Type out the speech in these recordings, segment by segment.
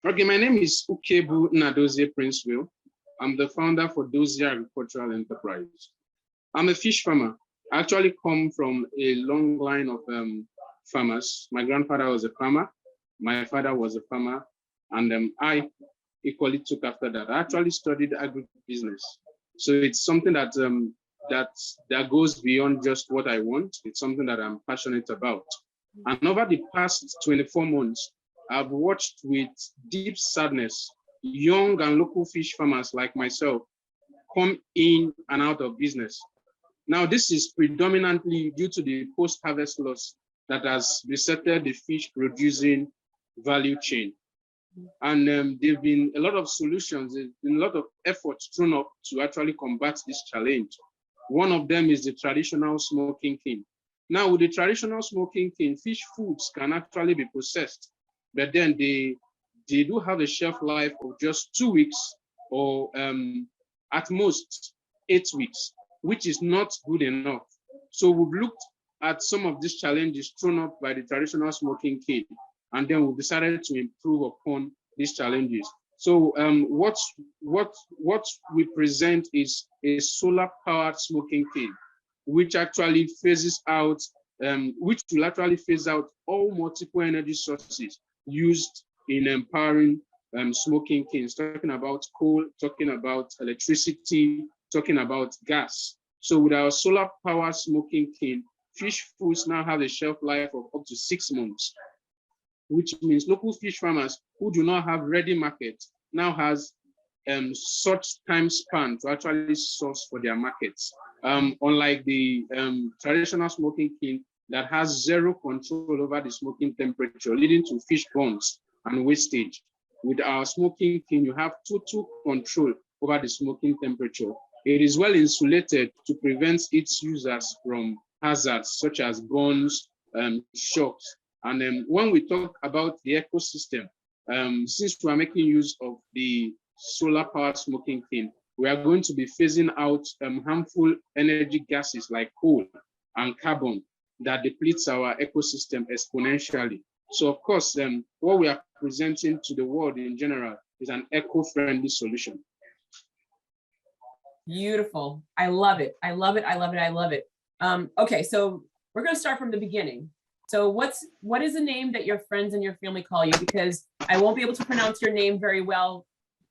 Okay, my name is Ukaegbu Nnadozie Princewill. I'm the founder for Dozzy Agricultural Enterprise. I'm a fish farmer. I actually come from a long line of farmers. My grandfather was a farmer, my father was a farmer, and I equally took after that. I actually studied agribusiness. So it's something that that goes beyond just what I want. It's something that I'm passionate about. And over the past 24 months, I've watched with deep sadness young and local fish farmers like myself come in and out of business. Now, this is predominantly due to the post-harvest loss that has resetted the fish producing value chain. And there've been a lot of solutions, there's been a lot of efforts thrown up to actually combat this challenge. One of them is the traditional smoking kiln. Now, with the traditional smoking kiln, fish foods can actually be processed, but then they do have a shelf life of just 2 weeks or at most 8 weeks, which is not good enough. So we've looked at some of these challenges thrown up by the traditional smoking kiln, and then we decided to improve upon these challenges. So what we present is a solar-powered smoking kiln, which actually phases out, which will actually phase out all multiple energy sources used in empowering smoking kilns, talking about coal, talking about electricity, talking about gas. So with our solar power smoking kiln, fish foods now have a shelf life of up to 6 months, which means local fish farmers who do not have ready market now has such time span to actually source for their markets. Unlike the traditional smoking kiln that has zero control over the smoking temperature, leading to fish burns and wastage. With our smoking kiln, you have total control over the smoking temperature. It is well insulated to prevent its users from hazards such as burns, shocks. And when we talk about the ecosystem, since we are making use of the solar powered smoking kiln, we are going to be phasing out harmful energy gases like coal and carbon that depletes our ecosystem exponentially. So of course, what we are presenting to the world in general is an eco-friendly solution. Beautiful. I love it. I love it. I love it. I love it. Okay, so we're going to start from the beginning. So what is the name that your friends and your family call you? Because I won't be able to pronounce your name very well,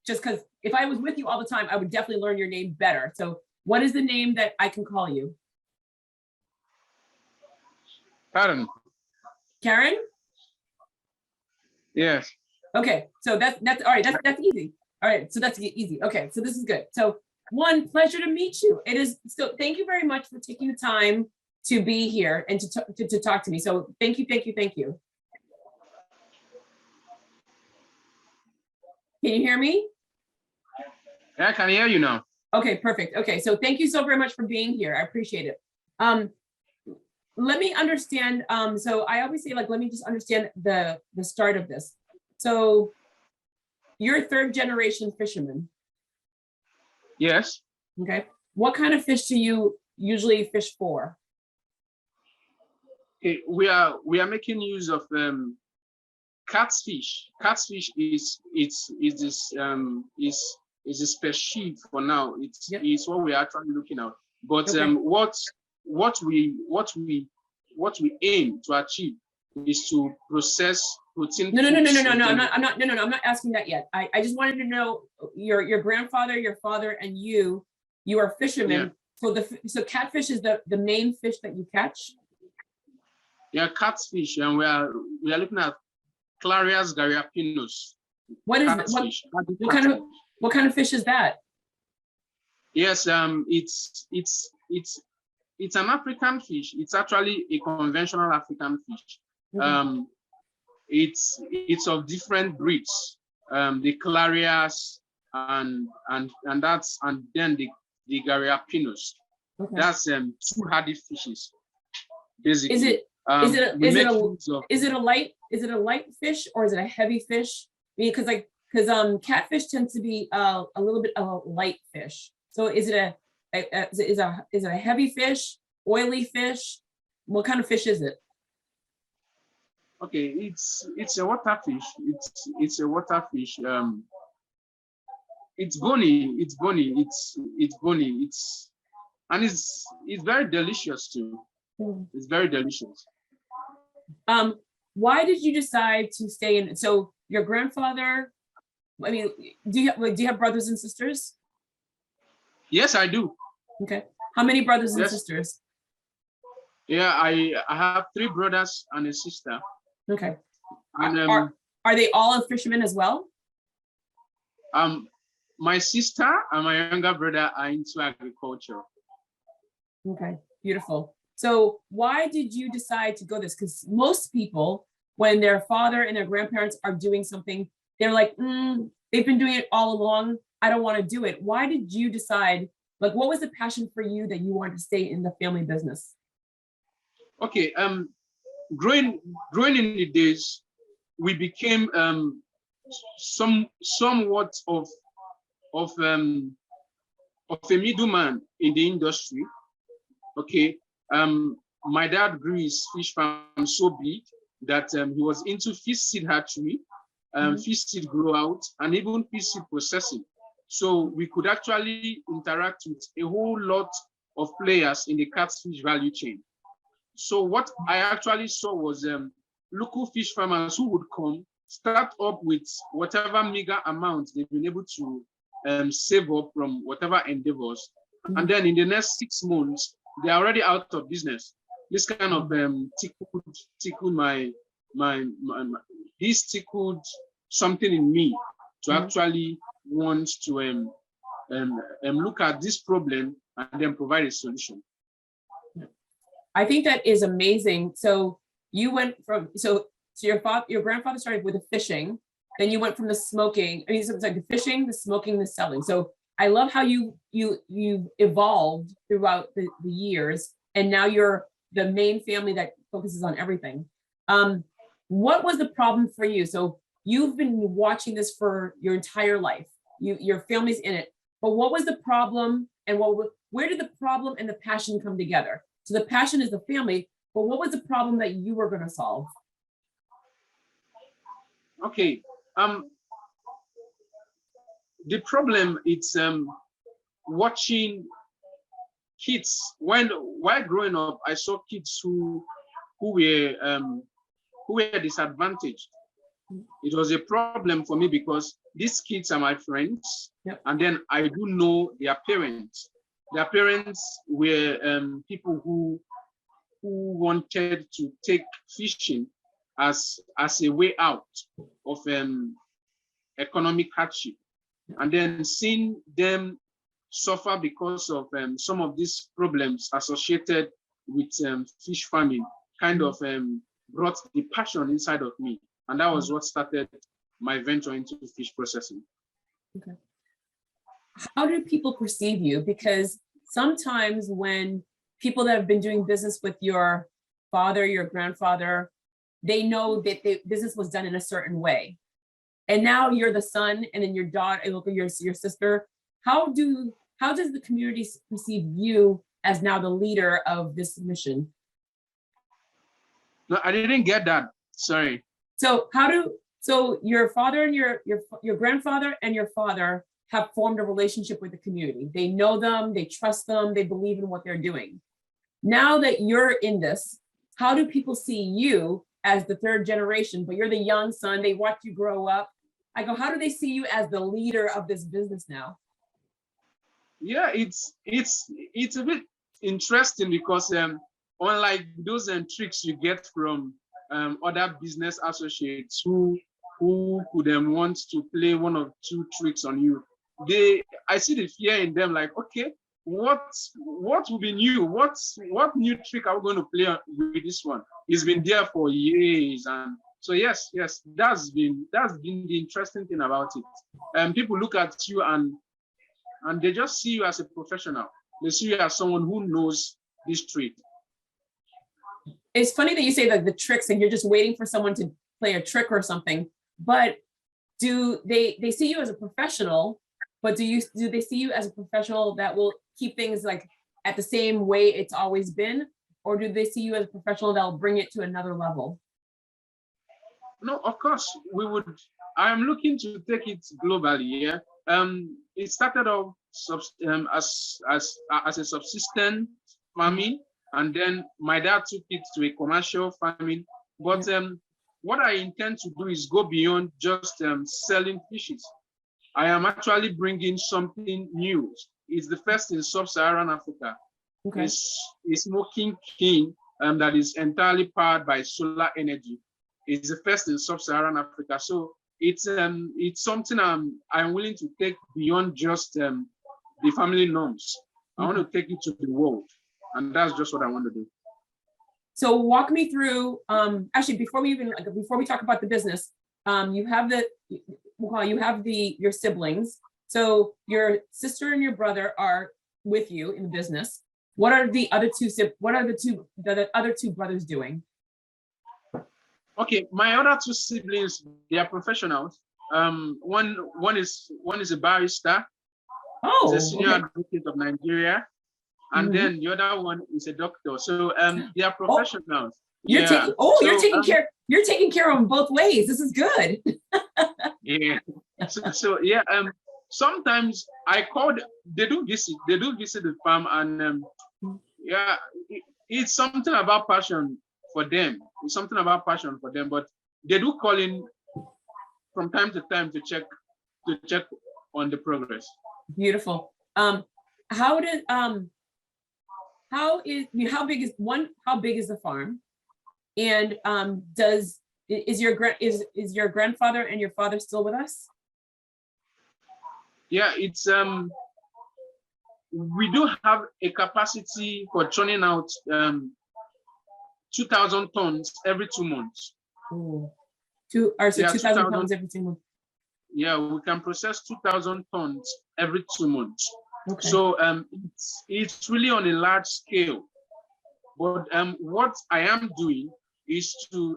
just because if I was with you all the time, I would definitely learn your name better. So what is the name that I can call you? Karen. Karen? Yes. Okay, so that's all right. That's easy. All right, so that's easy. Okay, so this is good. So one, pleasure to meet you. It is so. Thank you very much for taking the time to be here and to talk to me. So thank you, thank you, thank you. Can you hear me? Yeah, I can hear you now. Okay, perfect. Okay, so thank you so very much for being here. I appreciate it. Let me understand. So I always say, like, let me just understand the start of this. So you're a third generation fisherman. Yes. Okay. What kind of fish do you usually fish for? We are making use of catfish. Catfish is a species for now. It's what we're actually looking at. But okay. What we aim to achieve is to process protein. No. I'm not asking that yet. I just wanted to know your grandfather, your father, and you are fishermen. Yeah. So catfish is the main fish that you catch? Yeah, catfish, and we are looking at Clarias garriapinus. What is what kind of fish is that? Yes, it's an African fish. It's actually a conventional African fish. Mm-hmm. It's of different breeds. The Clarias and then the garriapinus. Okay. That's two hardy fishes. Basically. Is it a light fish or is it a heavy fish? Because catfish tends to be a little bit of a light fish. So is it a heavy fish, oily fish? What kind of fish is it? Okay, it's a water fish. It's a water fish. It's bony. It's bony. It's bony. It's very delicious too. Mm. It's very delicious. Why did you decide to stay in? So your grandfather, I mean, do you have brothers and sisters? Yes, I do. Okay. How many brothers and Yes. sisters? Yeah, I have 3 brothers and a sister. Okay. And Are they all fishermen as well? my sister and my younger brother are into agriculture. Okay, beautiful. So why did you decide to go this? Because most people, when their father and their grandparents are doing something, they're like, they've been doing it all along. I don't want to do it. Why did you decide? Like, what was the passion for you that you wanted to stay in the family business? Okay, growing in the days, we became somewhat of a middleman in the industry. Okay, my dad grew his fish farm so big that he was into fish seed hatchery, fish seed grow out, and even fish seed processing. So we could actually interact with a whole lot of players in the catfish value chain. So what I actually saw was local fish farmers who would come, start up with whatever meager amount they've been able to save up from whatever endeavors. And then in the next 6 months, they're already out of business. This kind of tickled this tickled something in me to actually want to look at this problem and then provide a solution. I think that is amazing. So you went from, so your grandfather started with the fishing, then you went from the smoking, I mean, so it's like the fishing, the smoking, the selling. So I love how you evolved throughout the years, and now you're the main family that focuses on everything. What was the problem for you? So you've been watching this for your entire life. Your family's in it, but what was the problem, and where did the problem and the passion come together? So the passion is the family, but what was the problem that you were going to solve? Okay. The problem is watching kids. While growing up, I saw kids who were disadvantaged. It was a problem for me because these kids are my friends, and then I do know their parents. Their parents were people who wanted to take fishing as a way out of economic hardship, and then seeing them suffer because of some of these problems associated with fish farming kind of brought the passion inside of me, and that was what started my venture into fish processing. Okay. How do people perceive you? Because sometimes when people that have been doing business with your father, your grandfather, they know that the business was done in a certain way. And now you're the son, and then your daughter, your sister. How does the community perceive you as now the leader of this mission? No, I didn't get that. Sorry. So your father and your grandfather and your father have formed a relationship with the community. They know them, they trust them, they believe in what they're doing. Now that you're in this, how do people see you as the third generation, but you're the young son, they watch you grow up? I go, how do they see you as the leader of this business now? Yeah, it's a bit interesting because unlike those tricks you get from other business associates who could want to play 1 or 2 tricks on you, I see the fear in them, like, okay, what will be new? What new trick are we going to play with this one? It's been there for years, and so yes, that's been the interesting thing about it. People look at you and they just see you as a professional. They see you as someone who knows this trick. It's funny that you say that the tricks and you're just waiting for someone to play a trick or something, but do they see you as a professional, but do they see you as a professional that will keep things like at the same way it's always been? Or do they see you as a professional that will bring it to another level? No, of course we would. I am looking to take it globally. Yeah. It started off as a subsistence farming, and then my dad took it to a commercial farming. But what I intend to do is go beyond just selling fishes. I am actually bringing something new. It's the first in sub-Saharan Africa. Okay. A smoking king that is entirely powered by solar energy. It's the first in sub-Saharan Africa. So it's something I'm willing to take beyond just the family norms. I want to take it to the world, and that's just what I want to do. So walk me through. Actually, before we talk about the business, you have your siblings. So your sister and your brother are with you in the business. What are the other two brothers doing? Okay, my other two siblings, they are professionals. One is a barrister. Oh, he's a senior okay. advocate of Nigeria, and then the other one is a doctor. So they are professionals. You're taking care. You're taking care of them both ways. This is good. Yeah. So yeah. Sometimes I called. They do visit the farm, and yeah, it's something about passion for them. It's something about passion for them, but they do call in from time to time to check on the progress. Beautiful. How big is the farm? And is your grandfather and your father still with us? Yeah, it's we do have a capacity for churning out 2,000 tons every 2 months. Ooh. 2,000 tons every 2 months. Yeah, we can process 2,000 tons every 2 months. Okay. So it's really on a large scale. But what I am doing is to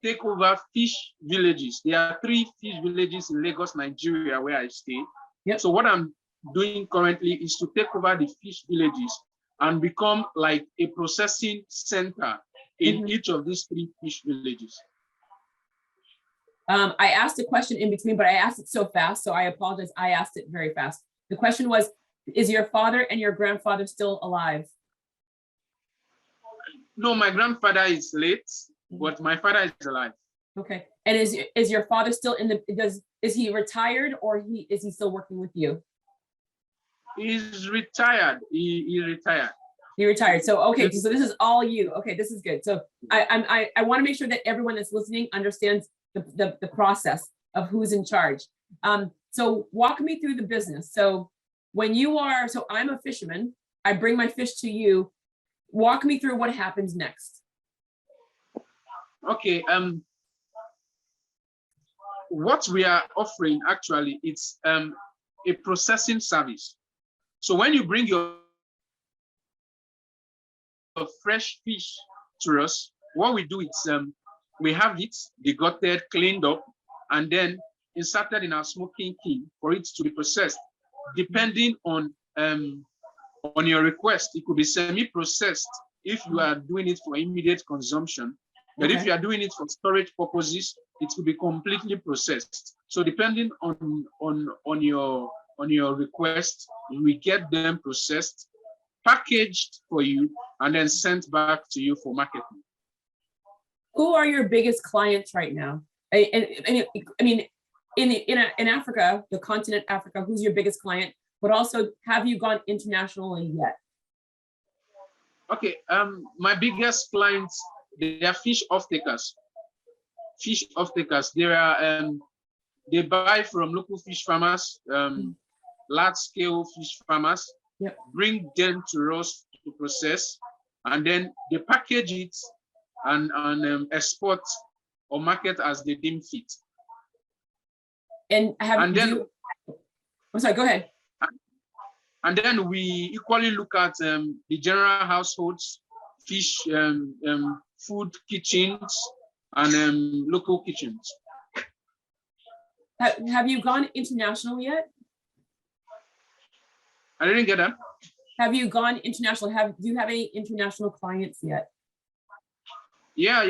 take over fish villages. There are 3 fish villages in Lagos, Nigeria, where I stay. Yep. So what I'm doing currently is to take over the fish villages and become like a processing center in each of these 3 fish villages. I asked a question in between, but I asked it so fast, so I apologize. I asked it very fast. The question was, is your father and your grandfather still alive? No, my grandfather is late, but my father is alive. Okay. And is your father still is he retired, or is he still working with you? He's retired. He retired. He retired. So okay, so this is all you. Okay, this is good. So I want to make sure that everyone that's listening understands the process of who's in charge. So walk me through the business. So I'm a fisherman. I bring my fish to you. Walk me through what happens next. Okay. What we are offering actually, it's a processing service. So when you bring your fresh fish to us, what we do is we have it degutted, cleaned up, and then inserted in our smoking kiln for it to be processed. Depending on your request, it could be semi-processed if you are doing it for immediate consumption. But if you are doing it for storage purposes, it will be completely processed. So depending on your request, we get them processed, packaged for you, and then sent back to you for marketing. Who are your biggest clients right now? I mean, in Africa, the continent Africa, who's your biggest client? But also, have you gone internationally yet? Okay, my biggest clients, they are fish off-takers. Fish off-takers, they buy from local fish farmers, large-scale fish farmers, bring them to us to process, and then they package it and export or market as they deem fit. I'm sorry, go ahead. And then we equally look at the general households, fish, food kitchens, and local kitchens. Have you gone international yet? I didn't get that. Have you gone international? Do you have any international clients yet? Yeah.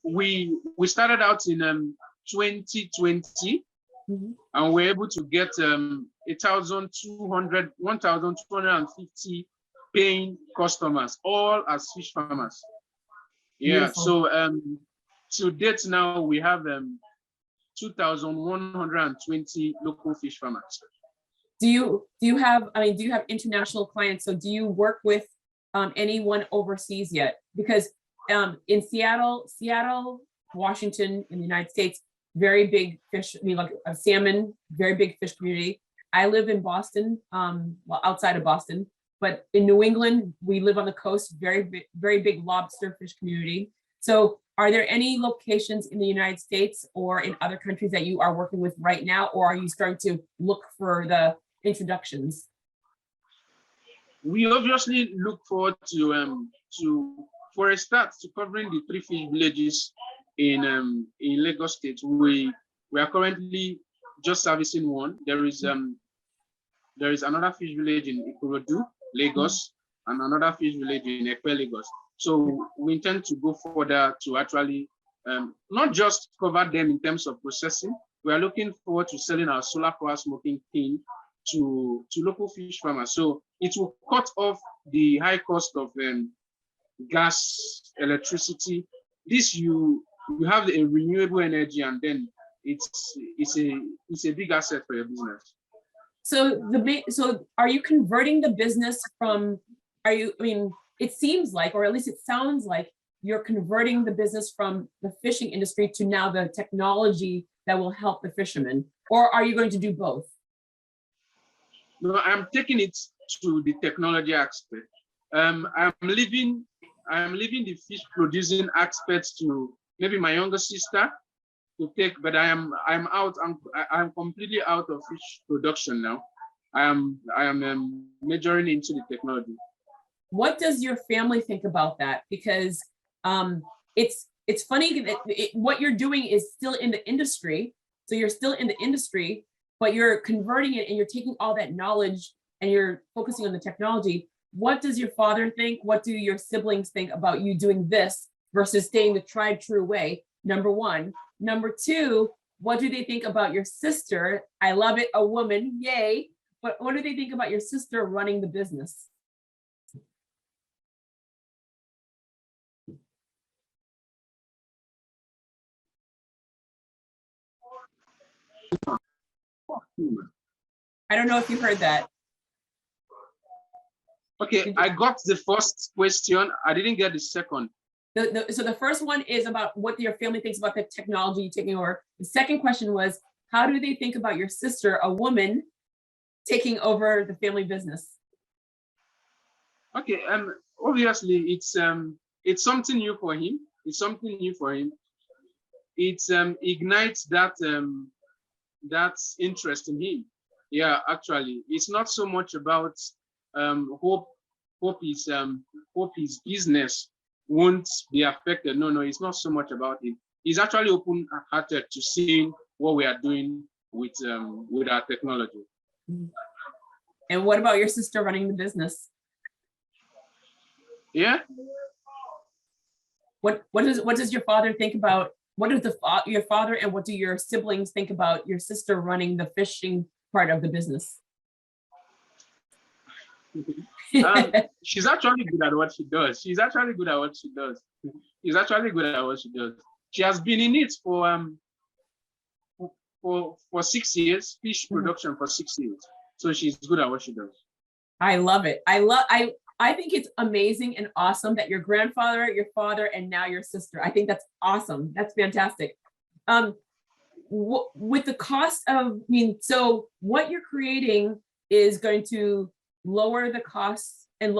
we started out in 2020, and we're able to get 1,250 paying customers, all as fish farmers. Yeah. Beautiful. So to date now we have 2,120 local fish farmers. Do you have, I mean, do you have international clients? So do you work with anyone overseas yet? Because in Seattle, Washington, in the United States, very big fish, I mean, like a salmon, very big fish community. I live in Boston, well, outside of Boston, but in New England, we live on the coast, very big lobster fish community. So are there any locations in the United States or in other countries that you are working with right now, or are you starting to look for the introductions? We obviously look forward to for a start, to covering the 3 fish villages in Lagos State. We are currently just servicing one. There is another fish village in Ikorodu, Lagos, and another fish village in Ekpe, Lagos. So we intend to go further to actually not just cover them in terms of processing. We are looking forward to selling our solar power smoking tin to local fish farmers. So it will cut off the high cost of gas, electricity. This you have a renewable energy, and then it's a big asset for your business. So so are you converting the business from, I mean, it seems like, or at least it sounds like, you're converting the business from the fishing industry to now the technology that will help the fishermen, or are you going to do both? No, I'm taking it to the technology aspect. I'm leaving the fish producing aspects to maybe my younger sister to take, but I'm completely out of fish production now. I am majoring into the technology. What does your family think about that? Because it's funny that what you're doing is still in the industry. So you're still in the industry, but you're converting it and you're taking all that knowledge and you're focusing on the technology. What does your father think? What do your siblings think about you doing this versus staying the tried true way? Number one. Number two, what do they think about your sister? I love it, a woman, yay. But what do they think about your sister running the business? I don't know if you heard that. Okay, I got the first question. I didn't get the second. So the first one is about what your family thinks about the technology taking over. The second question was, how do they think about your sister, a woman, taking over the family business? Okay, obviously it's something new for him. It's something new for him. It ignites that interest in him. Yeah, actually, it's not so much about hope his business won't be affected. No, it's not so much about it. He's actually open-hearted to seeing what we are doing with our technology. And what about your sister running the business? Yeah. What does your father think about? What does your father and what do your siblings think about your sister running the fishing part of the business? She's actually good at what she does. She has been in it for 6 years, fish production for 6 years. So she's good at what she does. I love it. I think it's amazing and awesome that your grandfather, your father, and now your sister. I think that's awesome. That's fantastic. With the cost of, so what you're creating is going to lower the costs and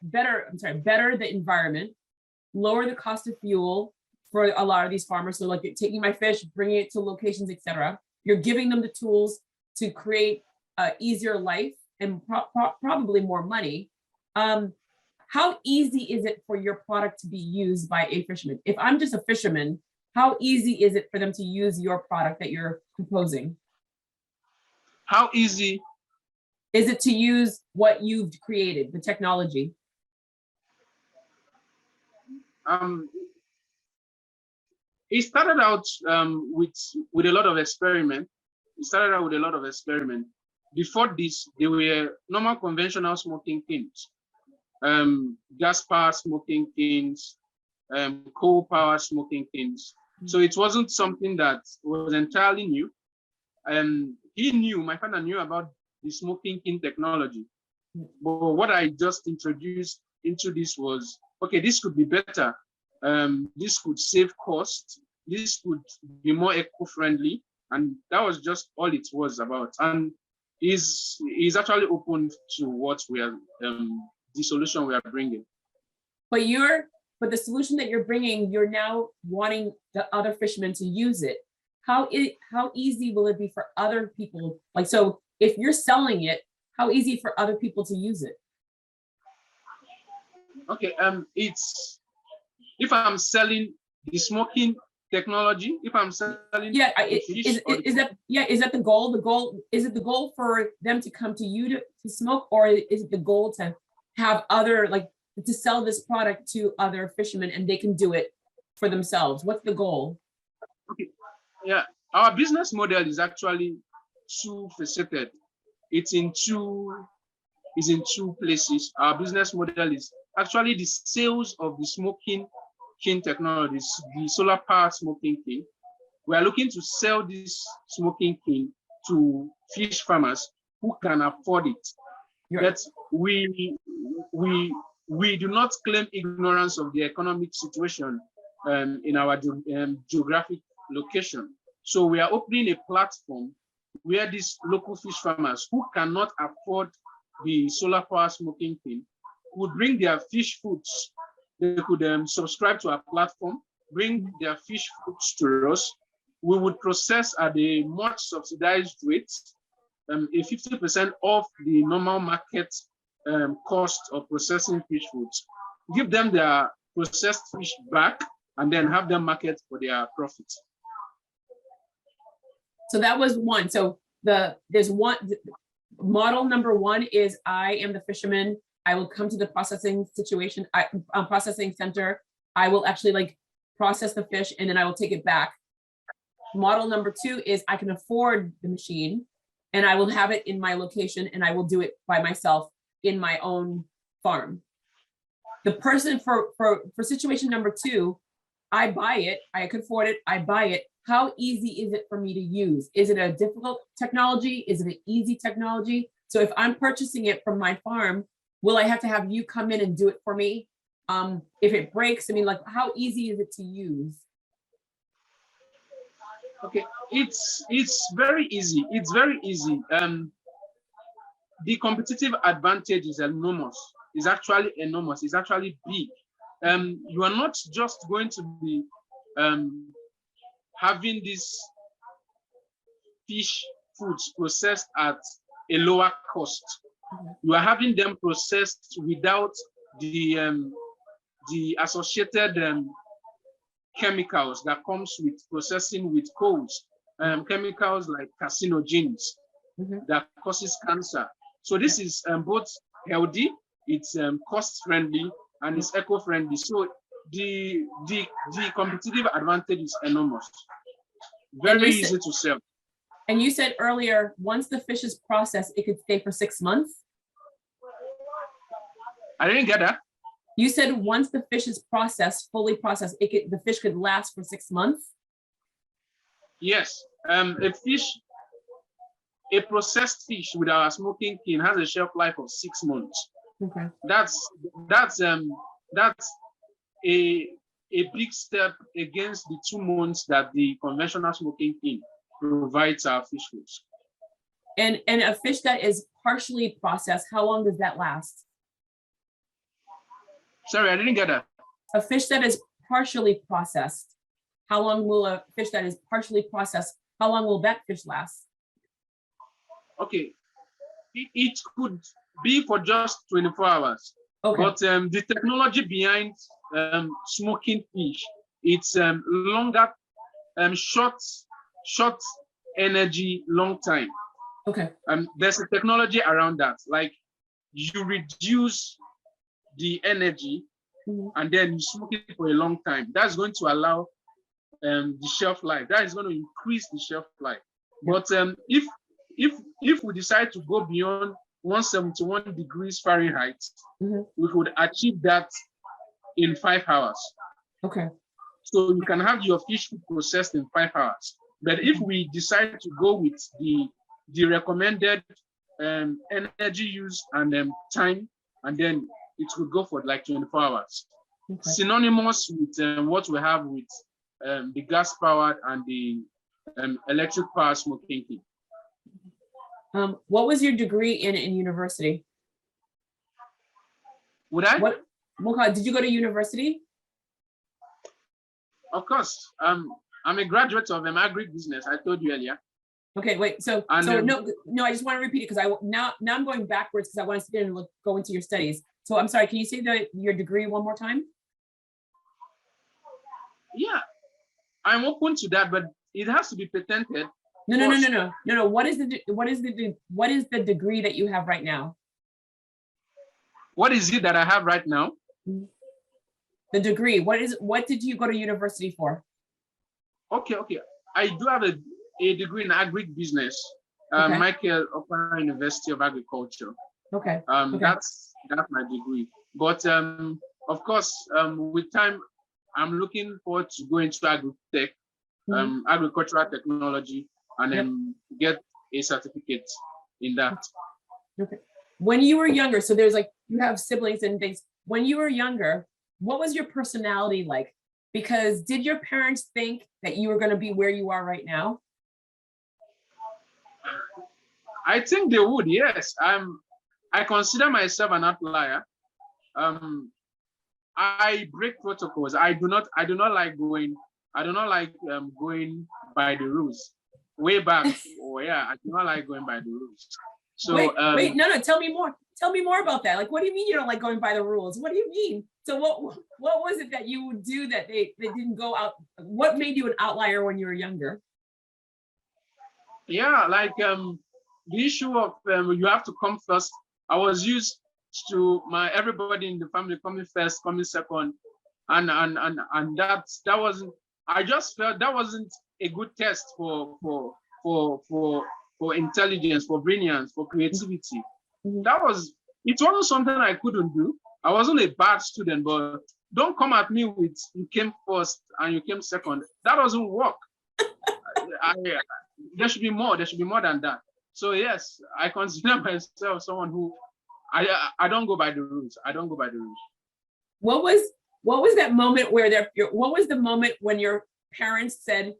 better the environment, lower the cost of fuel for a lot of these farmers. So like you're taking my fish, bringing it to locations, etc. You're giving them the tools to create an easier life and probably more money. How easy is it for your product to be used by a fisherman? If I'm just a fisherman, how easy is it for them to use your product that you're proposing? How easy is it to use what you've created, the technology? It started out with a lot of experiment. It started out with a lot of experiment. Before this, they were normal conventional smoking kilns, gas power smoking kilns, coal power smoking kilns. So it wasn't something that was entirely new. My father knew about the smoking kiln technology. But what I just introduced into this was, okay, this could be better. This could save costs. This could be more eco-friendly. And that was just all it was about. And is actually open to what we are, the solution we are bringing. But the solution that you're bringing, you're now wanting the other fishermen to use it. How easy will it be for other people? Like, so if you're selling it, how easy for other people to use it? Okay, it's, if I'm selling the smoking technology, if I'm selling, yeah, is that the goal? Is it the goal for them to come to you to smoke, or is it the goal to have other, like, to sell this product to other fishermen and they can do it for themselves? What's the goal? Okay, yeah, our business model is actually two-faceted. It's in two places. Our business model is actually the sales of the smoking kiln technologies, the solar powered smoking kiln. We are looking to sell this smoking kiln to fish farmers who can afford it. Right. But we do not claim ignorance of the economic situation in our geographic location. So we are opening a platform where these local fish farmers who cannot afford the solar power smoking kiln would bring their fish foods. They could subscribe to our platform, bring their fish foods to us. We would process at a much subsidized rate, a 50% off the normal market cost of processing fish foods. Give them their processed fish back and then have them market for their profits. So that was one. So there's one, model number one is I am the fisherman. I will come to the processing situation, processing center. I will actually like process the fish and then I will take it back. Model number two is I can afford the machine and I will have it in my location and I will do it by myself in my own farm. The person for situation number two, I buy it, I can afford it, I buy it. How easy is it for me to use? Is it a difficult technology? Is it an easy technology? So if I'm purchasing it from my farm, will I have to have you come in and do it for me? If it breaks, I mean, like, how easy is it to use? Okay, it's very easy. It's very easy. The competitive advantage is enormous. It's actually enormous. It's actually big. You are not just going to be having these fish foods processed at a lower cost. You are having them processed without the associated chemicals that comes with processing with coals, chemicals like carcinogens that causes cancer. So this is both healthy, it's cost friendly, and it's eco friendly. So the competitive advantage is enormous. Very easy to sell. And you said earlier, once the fish is processed, it could stay for 6 months. I didn't get that. You said once the fish is processed, fully processed, the fish could last for 6 months. Yes, a processed fish with our smoking kiln has a shelf life of 6 months. Okay. That's a big step against the 2 months that the conventional smoking kiln provides our fish foods. And a fish that is partially processed, how long does that last? Sorry, I didn't get that. A fish that is partially processed, how long will a fish that is partially processed, how long will that fish last? Okay, it could be for just 24 hours. Okay. But the technology behind smoking fish, it's longer, short energy, long time. Okay. There's a technology around that, like you reduce the energy and then you smoke it for a long time. That's going to allow the shelf life. That is going to increase the shelf life. But if we decide to go beyond 171 degrees Fahrenheit, we could achieve that in 5 hours. Okay. So you can have your fish food processed in 5 hours. But if we decide to go with the recommended energy use and time, and then it will go for like 24 hours. Okay. Synonymous with what we have with the gas powered and the electric power smoking thing. What was your degree in university? Would I? What did you go to university? Of course. I'm a graduate of agri business. I told you earlier. Okay, wait. So no, I just want to repeat it because now I'm going backwards because I want to sit there and go into your studies. So I'm sorry. Can you say your degree one more time? Yeah, I'm open to that, but it has to be patented. No. What is the degree that you have right now? What is it that I have right now? The degree. What did you go to university for? Okay. I do have a degree in agribusiness, Michael Okpara University of Agriculture. Okay. That's my degree. But of course, with time, I'm looking forward to go into agri-tech, agricultural technology, and then get a certificate in that. Okay. When you were younger, so there's like, you have siblings and things. When you were younger, what was your personality like? Because did your parents think that you were going to be where you are right now? I think they would, yes. I consider myself an outlier. I break protocols. I do not like going by the rules. Way back, I do not like going by the rules. So wait, no, tell me more. Tell me more about that. Like, what do you mean you don't like going by the rules? What do you mean? So what was it that you would do that they didn't go out? What made you an outlier when you were younger? Yeah, like the issue of you have to come first. I was used to everybody in the family coming first, coming second, and that wasn't. I just felt that wasn't a good test for intelligence, for brilliance, for creativity. It wasn't something I couldn't do. I wasn't a bad student, but don't come at me with you came first and you came second. That doesn't work. There should be more. There should be more than that. So yes, I consider myself someone who I don't go by the rules. I don't go by the rules. What was that moment where what was the moment when your parents said,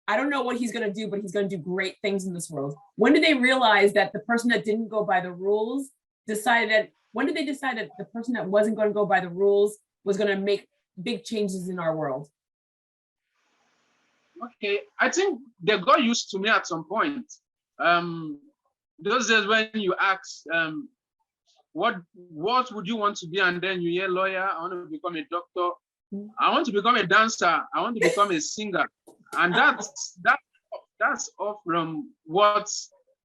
I don't know what he's going to do, but he's going to do great things in this world? When did they realize that the person that didn't go by the rules when did they decide that the person that wasn't going to go by the rules was going to make big changes in our world? Okay, I think they got used to me at some point. Those days when you ask, what would you want to be? And then you hear lawyer, I want to become a doctor. I want to become a dancer. I want to become a singer. And that's off from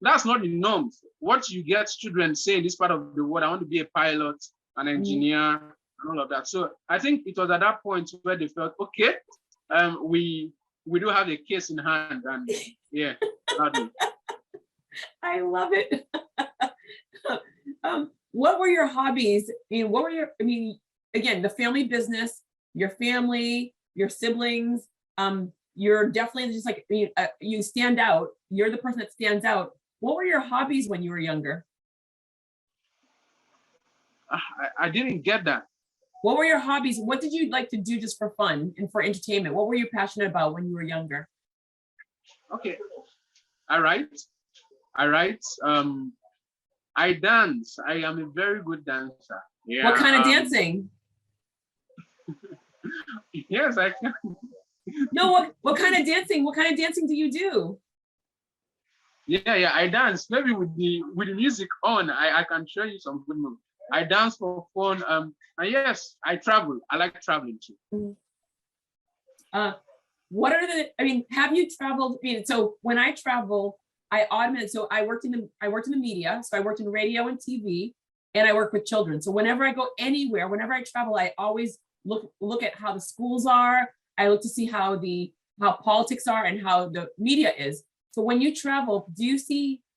that's not the norm. What you get children say in this part of the world, I want to be a pilot, an engineer, and all of that. So I think it was at that point where they felt, okay, we do have a case in hand, and yeah. I love it. What were your hobbies? Again, the family business, your family, your siblings, you're definitely just like, you stand out. You're the person that stands out. What were your hobbies when you were younger? I didn't get that. What were your hobbies? What did you like to do just for fun and for entertainment? What were you passionate about when you were younger? Okay, I write. I dance. I am a very good dancer. Yeah. What kind of dancing? Yes, I can. No, what kind of dancing? What kind of dancing do you do? Yeah, I dance. Maybe with the music on, I can show you some good moves. I dance for fun. And yes, I travel. I like traveling too. What are have you traveled? So when I travel, I worked in the media. So I worked in radio and TV, and I work with children. So whenever I go anywhere, whenever I travel, I always look at how the schools are. I look to see how the how politics are and how the media is. So when you travel, do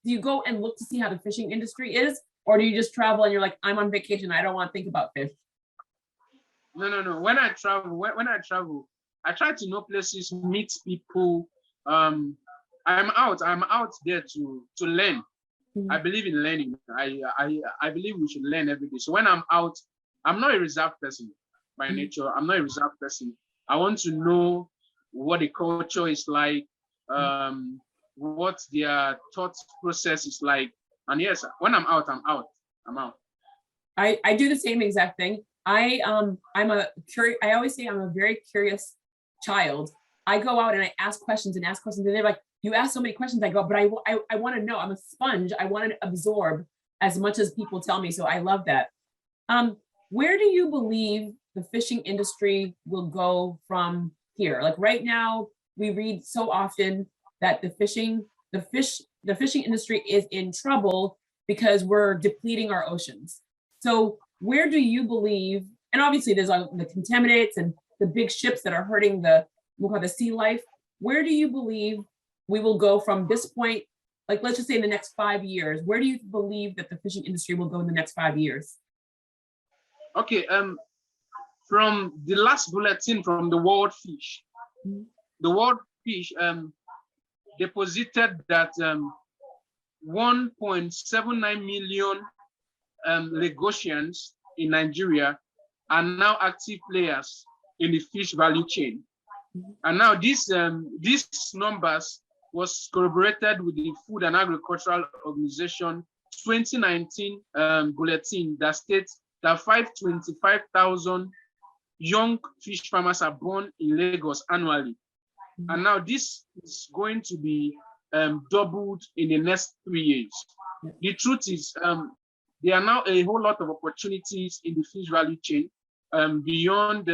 you go and look to see how the fishing industry is, or do you just travel and you're like, I'm on vacation, I don't want to think about fish? No. When I travel, I try to know places, meet people. I'm out there to learn. I believe in learning. I believe we should learn every day. So when I'm out, I'm not a reserved person by nature. I'm not a reserved person. I want to know what the culture is like, what their thought process is like. And yes, when I'm out, I'm out. I'm out. I do the same exact thing. I always say I'm a very curious child. I go out and I ask questions and ask questions, and they're like, you ask so many questions. I go, but I want to know. I'm a sponge. I want to absorb as much as people tell me. So I love that. Where do you believe the fishing industry will go from here? Like right now, we read so often that the fishing industry is in trouble because we're depleting our oceans. So where do you believe, and obviously there's the contaminants and the big ships that are hurting we'll call the sea life. Where do you believe we will go from this point? Like, let's just say in the next 5 years, where do you believe that the fishing industry will go in the next 5 years? Okay, from the last bulletin from the World Fish, the World Fish deposited that 1.79 million Lagosians in Nigeria are now active players in the fish value chain. And now these numbers was corroborated with the Food and Agricultural Organization 2019 bulletin that states that 525,000 young fish farmers are born in Lagos annually. And now this is going to be doubled in the next 3 years. The truth is, there are now a whole lot of opportunities in the fish value chain beyond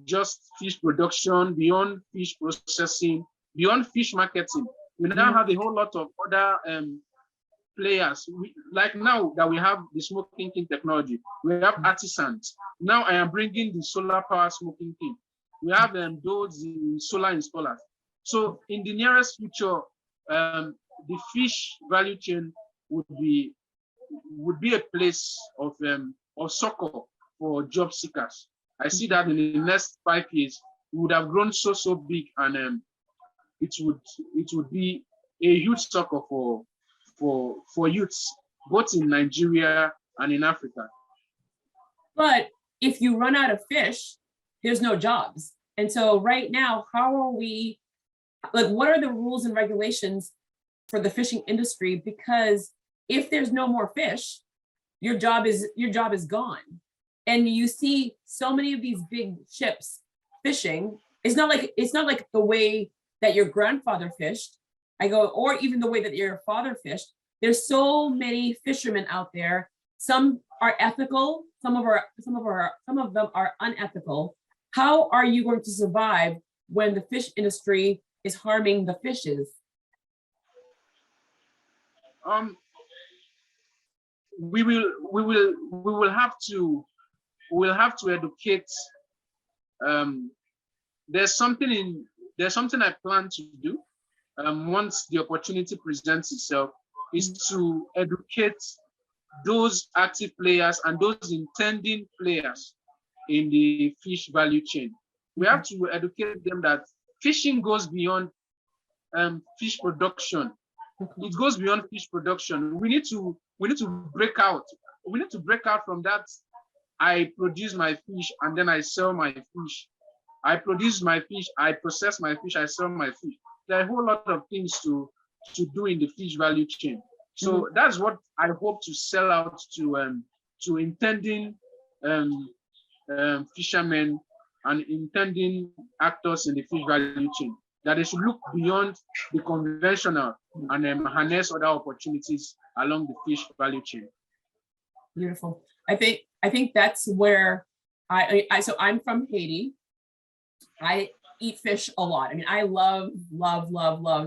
just fish production, beyond fish processing, beyond fish marketing. We now have a whole lot of other players. Like now that we have the smoking king technology, we have artisans. Now I am bringing the solar power smoking king. We have those solar installers. So in the nearest future, the fish value chain would be a place of succor for job seekers. I see that in the next 5 years, we would have grown so big, and it would be a huge succor for youths, both in Nigeria and in Africa. But if you run out of fish, there's no jobs. And so right now, how are we, like, what are the rules and regulations for the fishing industry? Because if there's no more fish, your job is gone. And you see so many of these big ships fishing. It's not like the way that your grandfather fished. Or even the way that your father fished. There's so many fishermen out there. Some are ethical, some of them are unethical. How are you going to survive when the fish industry is harming the fishes? We will have to educate. There's something I plan to do once the opportunity presents itself, is to educate those active players and those intending players in the fish value chain. We have to educate them that fishing goes beyond fish production. It goes beyond fish production. We need to break out. We need to break out from that. I produce my fish and then I sell my fish. I produce my fish, I process my fish, I sell my fish. There are a whole lot of things to do in the fish value chain. So that's what I hope to sell out to intending fishermen and intending actors in the fish value chain, that they should look beyond the conventional and harness other opportunities along the fish value chain. Beautiful. I think that's where so I'm from Haiti. I eat fish a lot. I mean, I love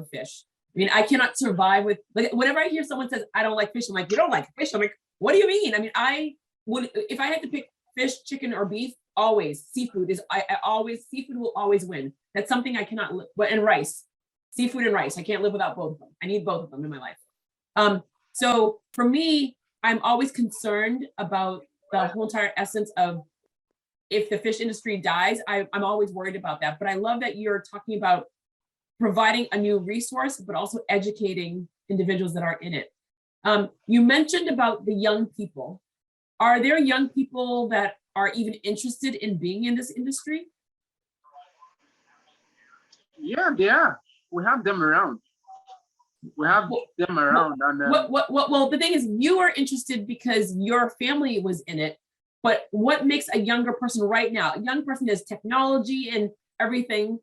fish. I mean, I cannot survive with, like, whenever I hear someone says, I don't like fish, I'm like, you don't like fish? I'm like, what do you mean? I mean, I would, if I had to pick fish, chicken, or beef, always seafood will always win. That's something I cannot live, and rice, seafood and rice. I can't live without both of them. I need both of them in my life. So for me, I'm always concerned about the whole entire essence of if the fish industry dies, I'm always worried about that. But I love that you're talking about providing a new resource, but also educating individuals that are in it. You mentioned about the young people. Are there young people that are even interested in being in this industry? Yeah, they are. We have them around. Well, the thing is, you are interested because your family was in it. But what makes a younger person right now? A young person has technology and everything.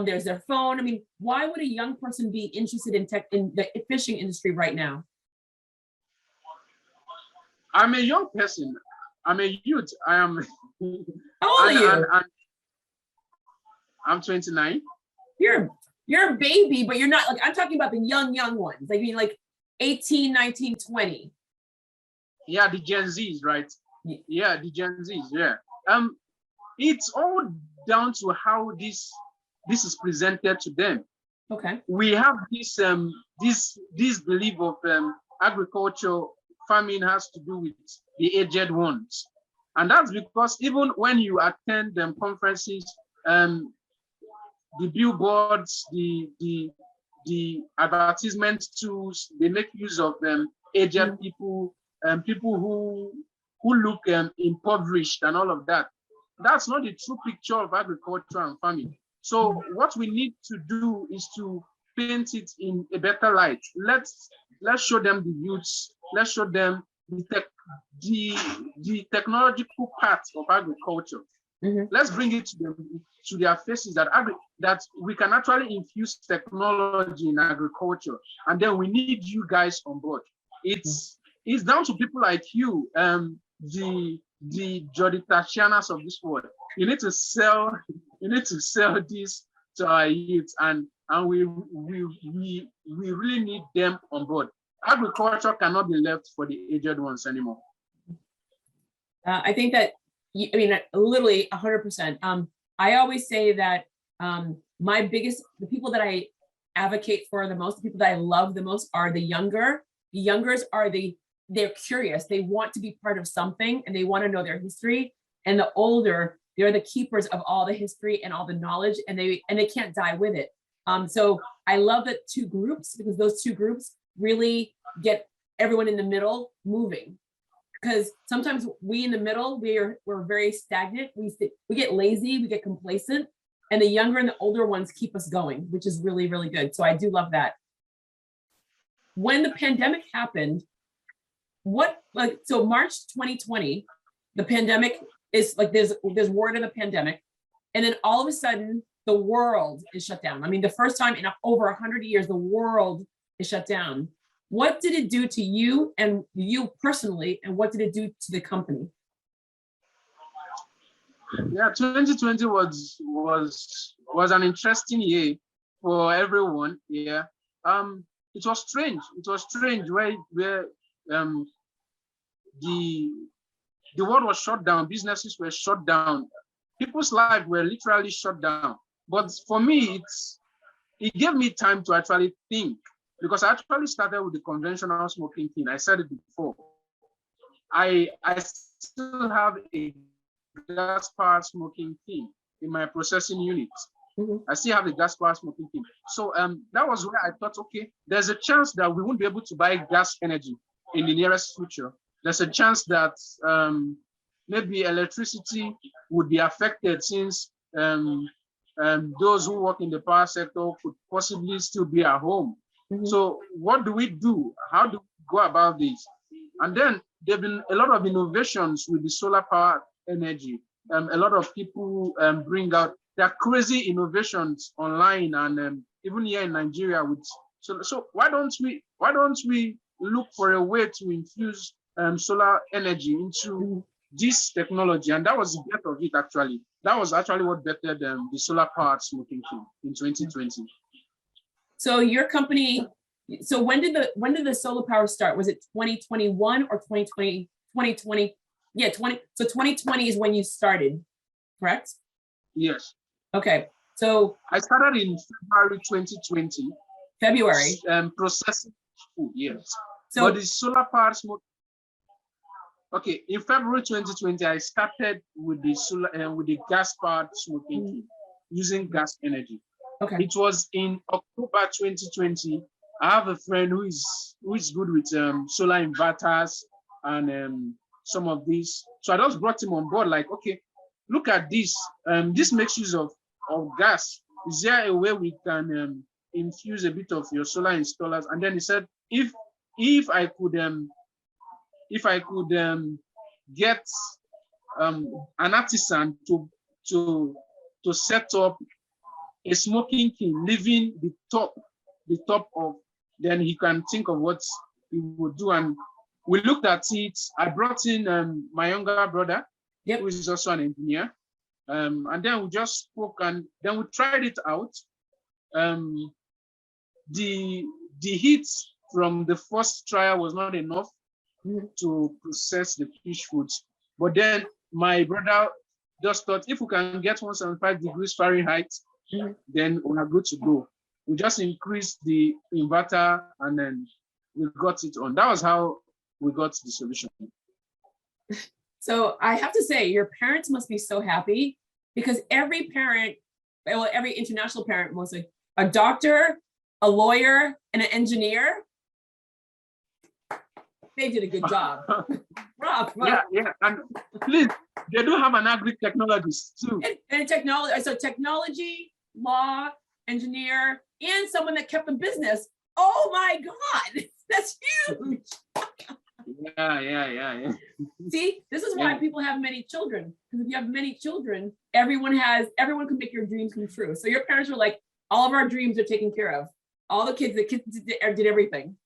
There's their phone. I mean, why would a young person be interested in the fishing industry right now? I'm a young person. I'm a youth. I am. How old are you? I'm 29. You're a baby, but you're not, like, I'm talking about the young ones. I mean, like 18, 19, 20. Yeah, the Gen Zs, right? Yeah, the Gen Zs, yeah. It's all down to how this is presented to them. Okay. We have this belief of agriculture, farming has to do with the aged ones. And that's because even when you attend conferences, the billboards, the advertisement tools, they make use of aged people, people who look impoverished and all of that. That's not the true picture of agriculture and farming. So what we need to do is to paint it in a better light. Let's show them the youths. Let's show them the technological part of agriculture. Let's bring it to them, to their faces, that we can actually infuse technology in agriculture, and then we need you guys on board. It's down to people like you, the Jodi-Tatianas of this world. You need to sell this to our youth, and we really need them on board. Agriculture cannot be left for the aged ones anymore. I think that, I mean, literally 100%. I always say that the people that I advocate for the most, the people that I love the most are the younger. The youngers are they're curious. They want to be part of something and they want to know their history. And the older, they're the keepers of all the history and all the knowledge, and they can't die with it. So I love the two groups, because those two groups really get everyone in the middle moving. Because sometimes we in the middle, we're very stagnant. We get lazy, we get complacent, and the younger and the older ones keep us going, which is really, really good. So I do love that. When the pandemic happened, so March 2020, the pandemic is like, there's word of the pandemic, and then all of a sudden the world is shut down. I mean, the first time in over 100 years, the world is shut down. What did it do to you and you personally, and what did it do to the company? Yeah, 2020 was an interesting year for everyone. Yeah, it was strange. It was strange where the world was shut down, businesses were shut down, people's lives were literally shut down. But for me, it gave me time to actually think, because I actually started with the conventional smoking thing. I said it before. I still have a gas power smoking thing in my processing unit. I still have a gas power smoking thing. So that was where I thought, okay, there's a chance that we won't be able to buy gas energy in the nearest future. There's a chance that maybe electricity would be affected, since those who work in the power sector could possibly still be at home. So what do we do? How do we go about this? And then there have been a lot of innovations with the solar power energy. A lot of people bring out their crazy innovations online, and even here in Nigeria. So why don't we look for a way to infuse solar energy into this technology? And that was the birth of it, actually. That was actually what bettered the solar powered smoking thing in 2020. So your company, so when did the solar power start? Was it 2021 or 2020? 2020? Yeah, 20. So 2020 is when you started, correct? Yes. Okay. So I started in February 2020. February. Processing food, yes. So but the solar powered smoke. Okay, in February 2020, I started with the solar with the gas powered smoking kiln using gas energy. okay. It was in October 2020. I have a friend who is good with solar inverters and some of these. So I just brought him on board, like, okay, look at this. This makes use of gas. Is there a way we can infuse a bit of your solar installers? And then he said, if I could get an artisan to set up a smoking kiln, leaving the top of, then he can think of what he would do. And we looked at it. I brought in my younger brother, who is also an engineer. And then we just spoke, and then we tried it out. The heat from the first trial was not enough to process the fish foods. But then my brother just thought, if we can get 175 degrees Fahrenheit, then we are good to go. We just increased the inverter and then we got it on. That was how we got the solution. So I have to say, your parents must be so happy, because every parent, well, every international parent, mostly a doctor, a lawyer, and an engineer, they did a good job. Rob, yeah, and please, they do have an agri-technologist too. And technology, so technology, law, engineer, and someone that kept the business. Oh my God, that's huge. Yeah. See, this is why people have many children. Because if you have many children, everyone can make your dreams come true. So your parents were like, all of our dreams are taken care of. All the kids did everything.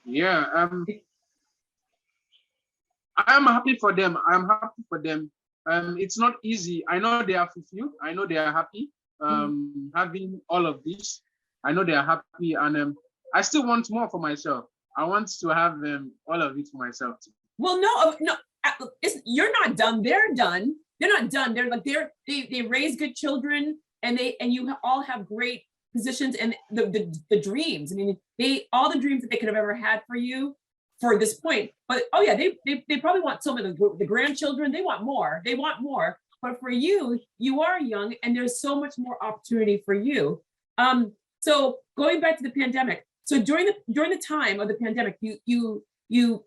Yeah, I'm happy for them. I'm happy for them. It's not easy. I know they are fulfilled. I know they are happy having all of this. I know they are happy, and I still want more for myself. I want to have all of it for myself too. Well, no, you're not done. They're done. They're not done. They're like they raise good children, and you all have great positions and the dreams. I mean, all the dreams that they could have ever had for you for this point. But oh yeah, they probably want some of the grandchildren. They want more. They want more. But for you, you are young, and there's so much more opportunity for you. So going back to the pandemic. So during the time of the pandemic, you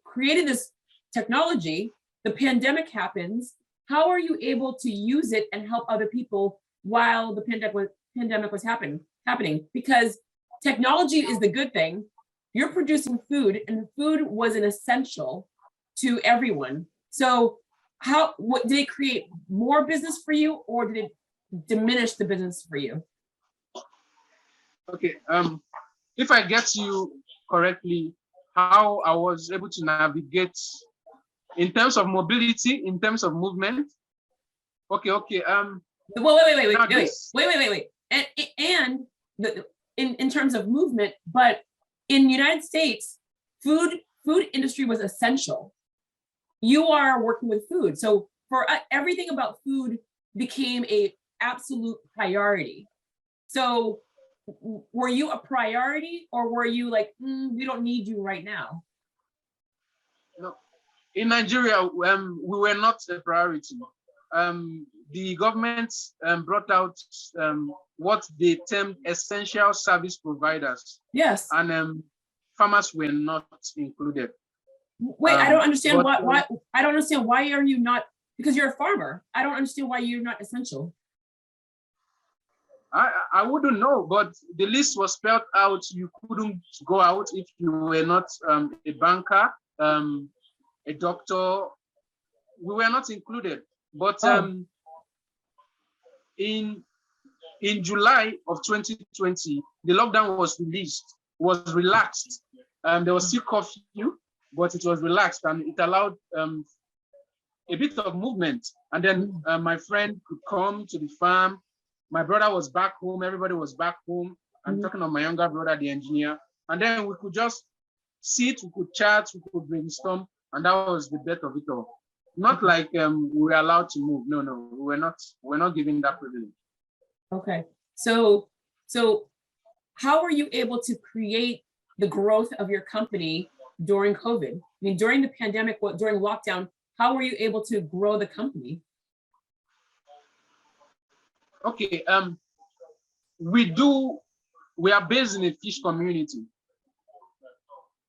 created this technology. The pandemic happens. How are you able to use it and help other people while the pandemic was happening? Because technology is the good thing. You're producing food, and food was an essential to everyone. So what did it create more business for you, or did it diminish the business for you? Okay. If I get you correctly, how I was able to navigate in terms of mobility, in terms of movement. Okay. Well, wait. And in terms of movement, but in the United States, food industry was essential. You are working with food, so for everything about food became a absolute priority. So were you a priority, or were you like, we don't need you right now? No, in Nigeria, we were not a priority. The government brought out what they termed essential service providers. Yes. And farmers were not included. Wait, I don't understand why. I don't understand why are you not? Because you're a farmer. I don't understand why you're not essential. I wouldn't know, but the list was spelled out. You couldn't go out if you were not a banker, a doctor. We were not included. But in July of 2020, the lockdown was relaxed. There was still curfew, but it was relaxed, and it allowed a bit of movement. And then my friend could come to the farm. My brother was back home. Everybody was back home. I'm talking of my younger brother, the engineer. And then we could just sit, we could chat, we could brainstorm. And that was the best of it all. Not like we were allowed to move. No, no, we're not given that privilege. Okay. So how were you able to create the growth of your company during COVID? I mean, during the pandemic, during lockdown, how were you able to grow the company? Okay, we are based in a fish community.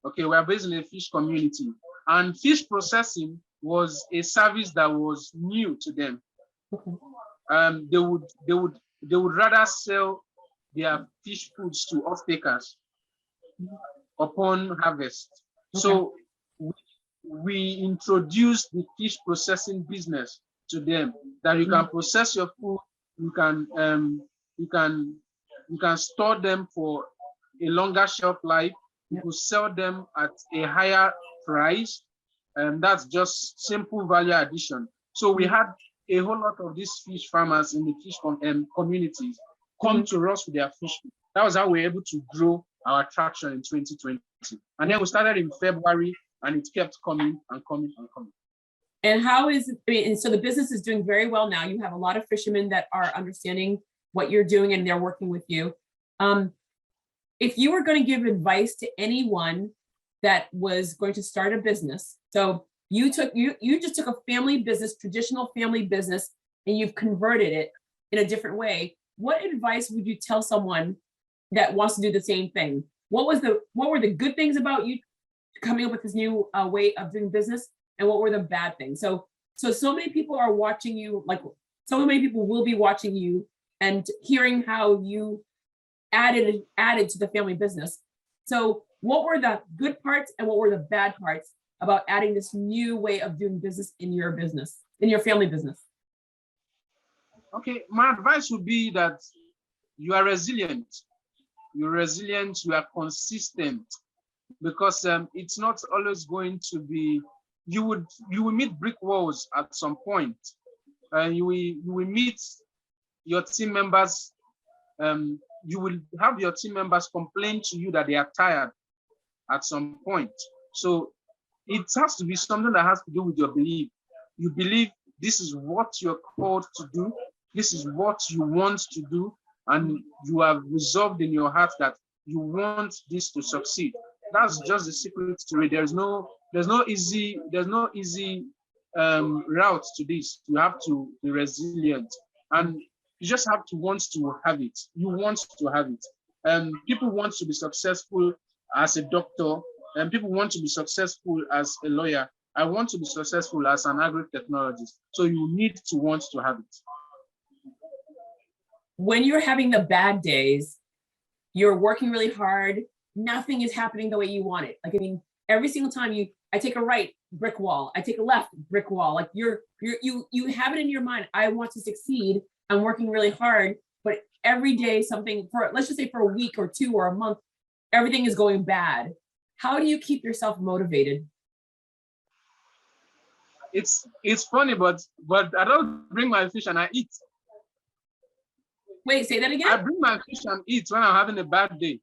Okay, we are based in a fish community, and fish processing was a service that was new to them. Okay. They would rather sell their fish foods to off-takers upon harvest. Okay. So we introduced the fish processing business to them, that you can process your food, you can store them for a longer shelf life, you could sell them at a higher price, and that's just simple value addition. So we had a whole lot of these fish farmers in the fish communities come to us with their fish. That was how we were able to grow our traction in 2020. And then we started in February, and it kept coming and coming and coming. And how is it, I mean, and so the business is doing very well now. You have a lot of fishermen that are understanding what you're doing and they're working with you. If you were going to give advice to anyone that was going to start a business, so you just took a family business, traditional family business, and you've converted it in a different way. What advice would you tell someone that wants to do the same thing? What were the good things about you coming up with this new way of doing business, and what were the bad things? So many people are watching you, like so many people will be watching you and hearing how you added to the family business. So what were the good parts and what were the bad parts about adding this new way of doing business in your business, in your family business? Okay, my advice would be that you are resilient. You're resilient, you are consistent, because it's not always going to be, you will meet brick walls at some point. You will meet your team members, you will have your team members complain to you that they are tired at some point. So it has to be something that has to do with your belief. You believe this is what you're called to do, this is what you want to do, and you have resolved in your heart that you want this to succeed. That's just the secret to it. There's no easy route to this. You have to be resilient, and you just have to want to have it. You want to have it. People want to be successful as a doctor, and people want to be successful as a lawyer. I want to be successful as an agri-technologist. So you need to want to have it. When you're having the bad days, you're working really hard, nothing is happening the way you want it. Like, I mean, every single time I take a right, brick wall, I take a left, brick wall. Like you have it in your mind, I want to succeed, I'm working really hard, but every day something, for let's just say for a week or two or a month, everything is going bad. How do you keep yourself motivated? It's funny, but I don't bring my fish and I eat. Wait, say that again? I bring my fish and eat when I'm having a bad day.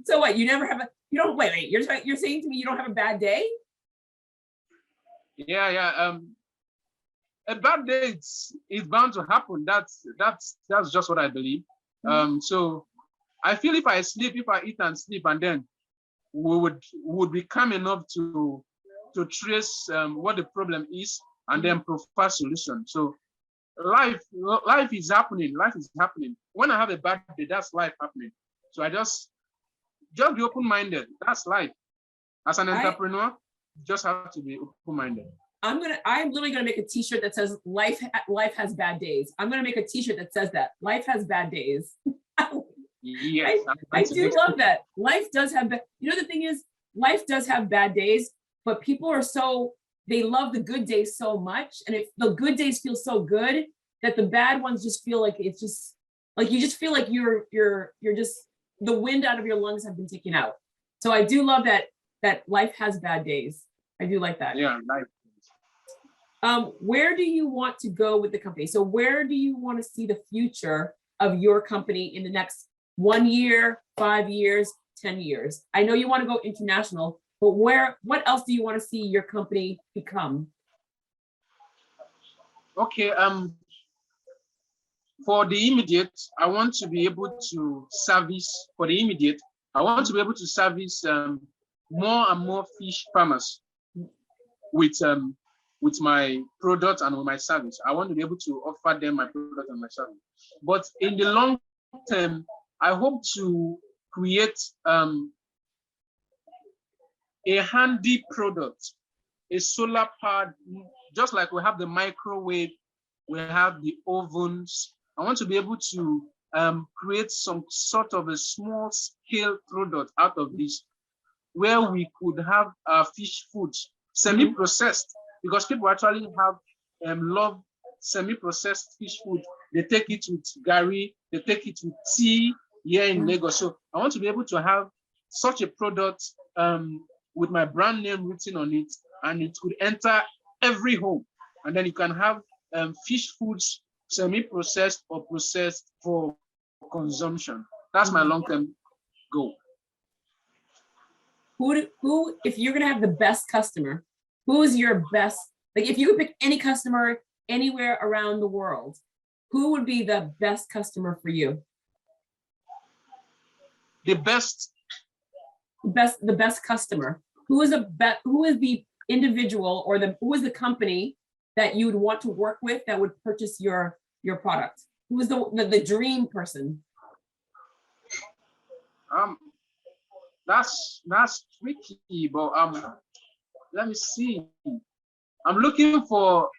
So what, you never have you don't, wait, you're saying to me you don't have a bad day? Yeah. A bad day, it's bound to happen. That's just what I believe. So I feel if I eat and sleep, and then we would be calm enough to trace what the problem is and then provide solution. So life is happening. Life is happening. When I have a bad day, that's life happening. So I just be open-minded. That's life. As an entrepreneur, you just have to be open-minded. I'm literally gonna make a t-shirt that says life has bad days. I'm gonna make a t-shirt that says that life has bad days. Yes, I do love that. Life does have you know, the thing is, life does have bad days, but people are they love the good days so much, and if the good days feel so good that the bad ones just feel like it's just like you just feel like you're just, the wind out of your lungs have been taken out. So I do love that life has bad days. I do like that. Yeah, life. Where do you want to go with the company? So where do you want to see the future of your company in the next 1 year, 5 years, 10 years? I know you want to go international, but what else do you want to see your company become? Okay, for the immediate, I want to be able to service, for the immediate, I want to be able to service more and more fish farmers with my product and with my service. I want to be able to offer them my product and my service. But in the long term, I hope to create a handy product, a solar powered, just like we have the microwave, we have the ovens. I want to be able to create some sort of a small scale product out of this, where we could have fish foods, semi-processed, because people actually have love semi-processed fish food. They take it with gari, they take it with tea here in Lagos. So I want to be able to have such a product with my brand name written on it, and it could enter every home. And then you can have fish foods, semi-processed or processed for consumption. That's my long-term goal. Who, if you're gonna have the best customer, who is your best, like if you could pick any customer anywhere around the world, who would be the best customer for you? The best customer. Who is the individual or who is the company that you would want to work with that would purchase your product? Who is the dream person? That's tricky, but let me see. I'm looking for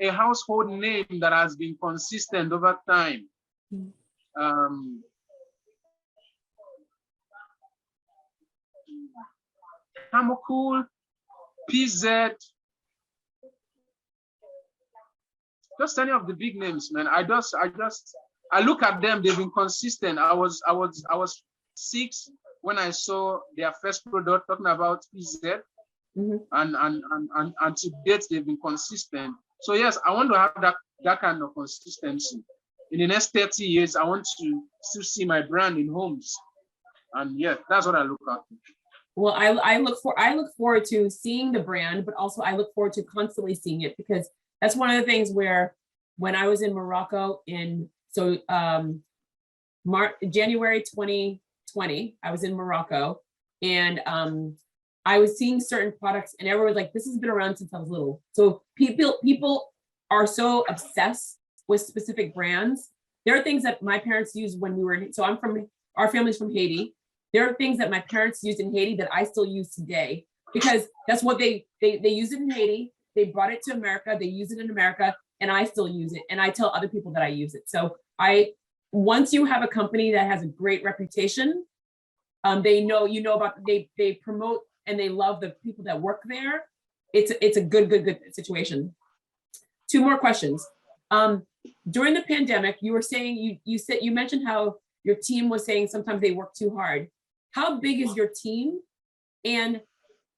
a household name that has been consistent over time. Hamokul, PZ, just any of the big names, man. I look at them, they've been consistent. I was 6 when I saw their first product, talking about PZ, and to date they've been consistent. So yes, I want to have that kind of consistency. In the next 30 years, I want to still see my brand in homes. And yeah, that's what I look at. Well, I look forward to seeing the brand, but also I look forward to constantly seeing it, because that's one of the things where when I was in Morocco January 2020, I was in Morocco, and I was seeing certain products and everyone was like, this has been around since I was little. So people are so obsessed with specific brands. There are things that my parents used when we were, our family's from Haiti. There are things that my parents used in Haiti that I still use today, because that's what they use it in Haiti. They brought it to America, they use it in America, and I still use it. And I tell other people that I use it. So once you have a company that has a great reputation, they promote and they love the people that work there. It's a good situation. 2 more questions. During the pandemic, you were saying, you mentioned how your team was saying sometimes they work too hard. How big is your team? And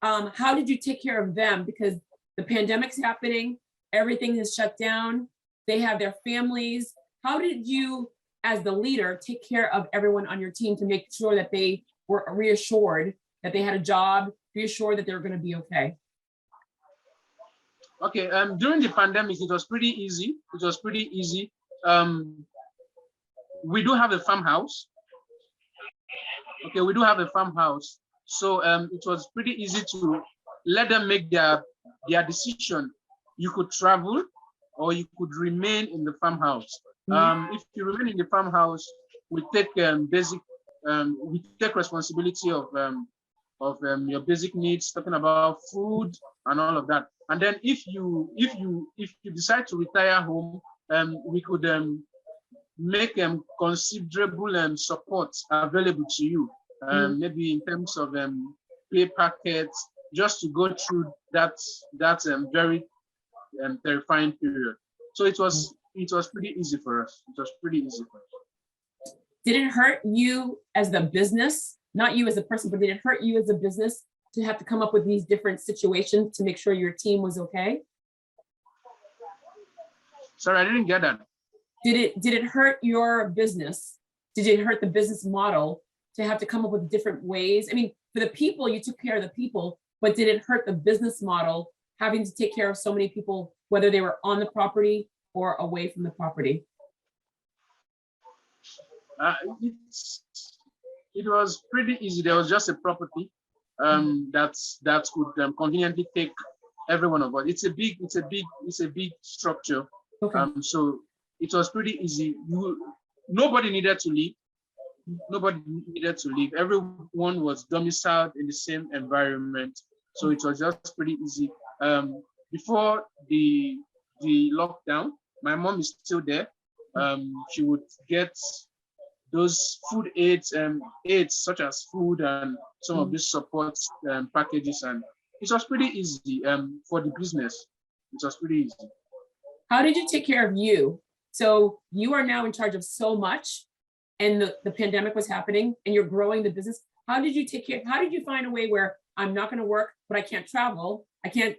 how did you take care of them? Because the pandemic's happening, everything is shut down, they have their families. How did you, as the leader, take care of everyone on your team to make sure that they were reassured that they had a job, reassured that they were going to be okay? Okay, during the pandemic, it was pretty easy. We do have a farmhouse. Okay, we do have a farmhouse. So it was pretty easy to let them make their decision. You could travel or you could remain in the farmhouse. If you remain in the farmhouse, we take responsibility of your basic needs, talking about food and all of that. And then if you decide to retire home, we could make considerable support available to you, maybe in terms of pay packets, just to go through that very terrifying period. So it was pretty easy for us. Did it hurt you as the business, not you as a person, but did it hurt you as a business to have to come up with these different situations to make sure your team was okay? Sorry, I didn't get that. Did it hurt your business? Did it hurt the business model to have to come up with different ways? I mean, for the people, you took care of the people, but did it hurt the business model having to take care of so many people, whether they were on the property or away from the property? It was pretty easy. There was just a property that could conveniently take every one of us. It's a big structure. Okay. So it was pretty easy. Nobody needed to leave. Nobody needed to leave. Everyone was domiciled in the same environment. So it was just pretty easy. Before the lockdown, my mom is still there. She would get those food aids such as food and some of these support packages, and it was pretty easy for the business. It was pretty easy. How did you take care of you? So you are now in charge of so much, and the pandemic was happening and you're growing the business. How did you take care? How did you find a way where I'm not going to work, but I can't travel? I can't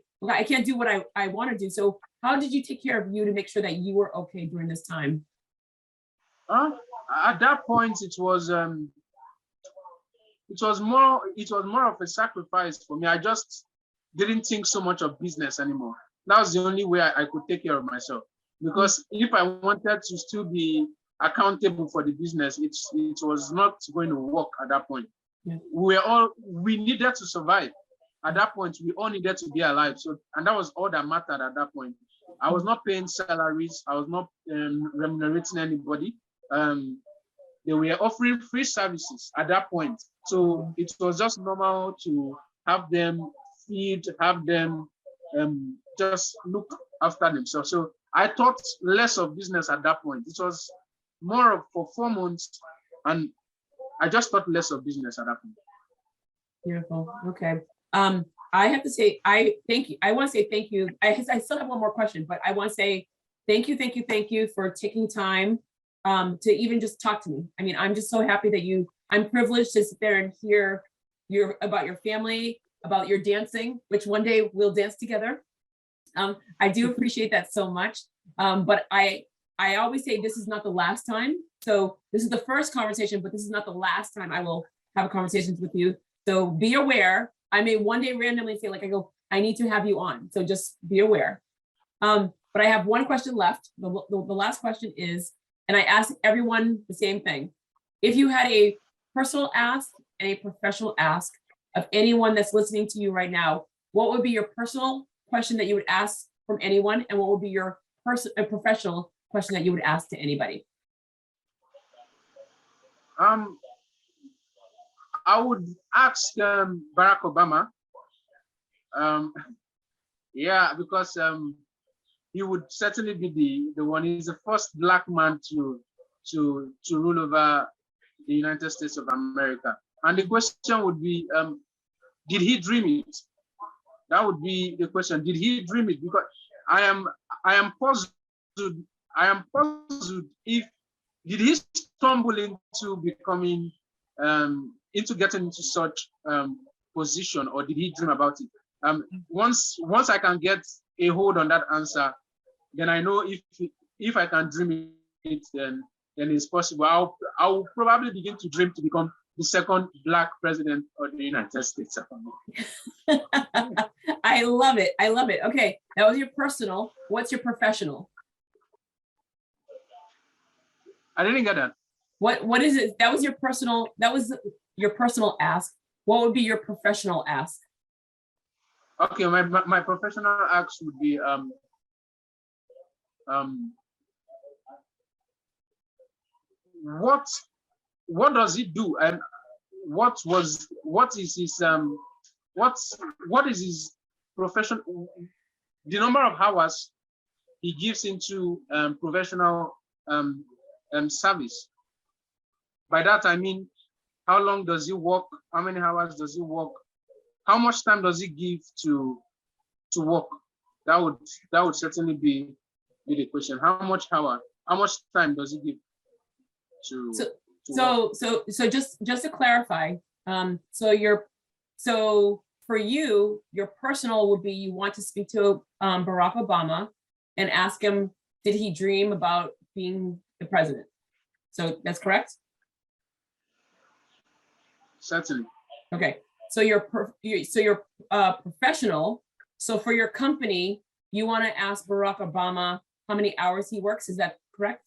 do what I want to do. So how did you take care of you to make sure that you were okay during this time? At that point, it was more of a sacrifice for me. I just didn't think so much of business anymore. That was the only way I could take care of myself. Because if I wanted to still be accountable for the business, it was not going to work at that point. Yeah. We needed to survive. At that point, we all needed to be alive. And that was all that mattered at that point. I was not paying salaries. I was not remunerating anybody. They were offering free services at that point. So it was just normal to have them feed, have them just look after themselves. So I thought less of business at that point. It was more of for 4 months, and I just thought less of business at that point. Beautiful. Okay. I have to say, thank you. I want to say thank you. I still have one more question, but I want to say thank you for taking time to even just talk to me. I mean, I'm just so happy that I'm privileged to sit there and hear about your family, about your dancing, which one day we'll dance together. I do appreciate that so much. But I always say this is not the last time. So this is the first conversation, but this is not the last time I will have a conversation with you. So be aware. I may one day randomly say, I need to have you on. So just be aware. But I have one question left. The last question is, and I ask everyone the same thing. If you had a personal ask and a professional ask of anyone that's listening to you right now, what would be your personal question that you would ask from anyone, and what would be your professional question that you would ask to anybody? I would ask Barack Obama. Yeah, because he would certainly be the one. He's the first Black man to rule over the United States of America. And the question would be, did he dream it? That would be the question. Did he dream it? Because I am puzzled. If did he stumble into becoming into getting into such position, or did he dream about it? Once I can get a hold on that answer, then I know if I can dream it, then it's possible. I'll probably begin to dream to become the second Black president of the United States of America. I love it. I love it. Okay, that was your personal. What's your professional? I didn't get that. What is it? That was your personal. That was your personal ask. What would be your professional ask? Okay, my professional ask would be what does he do, and what is his profession, the number of hours he gives into professional service. By that I mean, how long does he work, how many hours does he work, how much time does he give to work? That would certainly be the question. How much time does he give to so just to clarify, so for you, your personal would be you want to speak to Barack Obama and ask him, did he dream about being the president? So that's correct? Certainly. Okay. So you're professional. So for your company, you want to ask Barack Obama how many hours he works. Is that correct?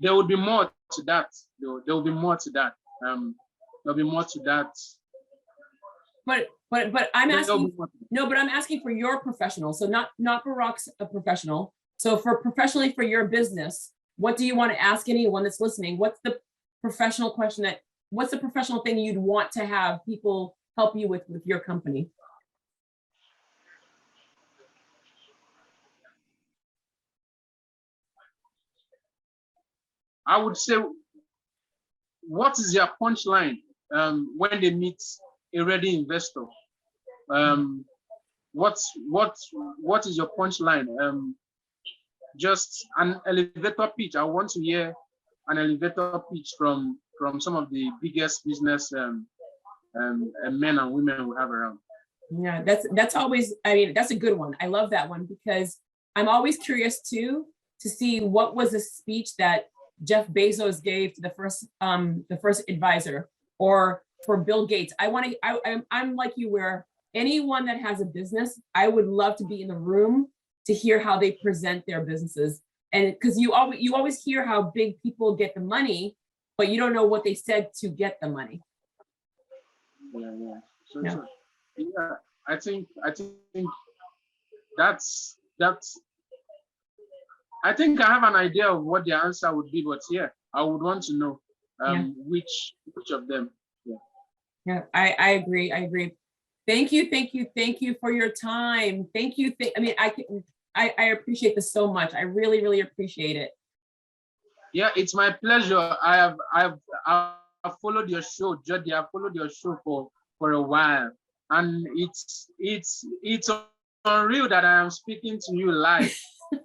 There would be more to that. There will be more to that. There'll be more to that. But I'm asking, no, but I'm asking for your professional. So not Barack's a professional. So for professionally for your business, what do you want to ask anyone that's listening? What's the professional question what's the professional thing you'd want to have people help you with your company? I would say, what is your punchline when they meet a ready investor? What is your punchline? Just an elevator pitch. I want to hear an elevator pitch from some of the biggest business men and women we have around. Yeah, that's always, I mean, that's a good one. I love that one because I'm always curious too to see what was a speech that Jeff Bezos gave to the first advisor, or for Bill Gates. I'm like you, where anyone that has a business, I would love to be in the room to hear how they present their businesses. And because you always hear how big people get the money, but you don't know what they said to get the money. Yeah. I think that's I think I have an idea of what the answer would be, but yeah, I would want to know which of them. Yeah, I agree. Thank you for your time. Thank you. I mean, I appreciate this so much. I really, really appreciate it. Yeah, it's my pleasure. I've followed your show, Jodi. I've followed your show for a while, and it's unreal that I am speaking to you live.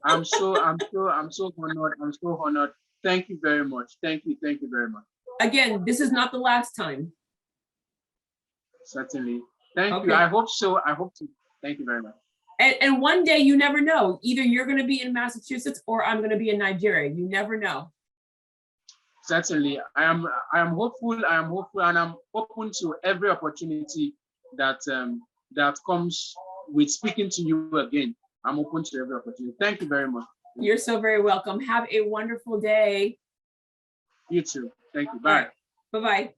I'm so honored. I'm so honored. Thank you very much. Thank you very much. Again, this is not the last time. Certainly. Thank you. I hope so. I hope to. Thank you very much. And one day, you never know. Either you're going to be in Massachusetts or I'm going to be in Nigeria. You never know. Certainly. I am hopeful. I am hopeful, and I'm open to every opportunity that comes with speaking to you again. I'm open to every opportunity. Thank you very much. You're so very welcome. Have a wonderful day. You too. Thank you. Bye. Bye-bye.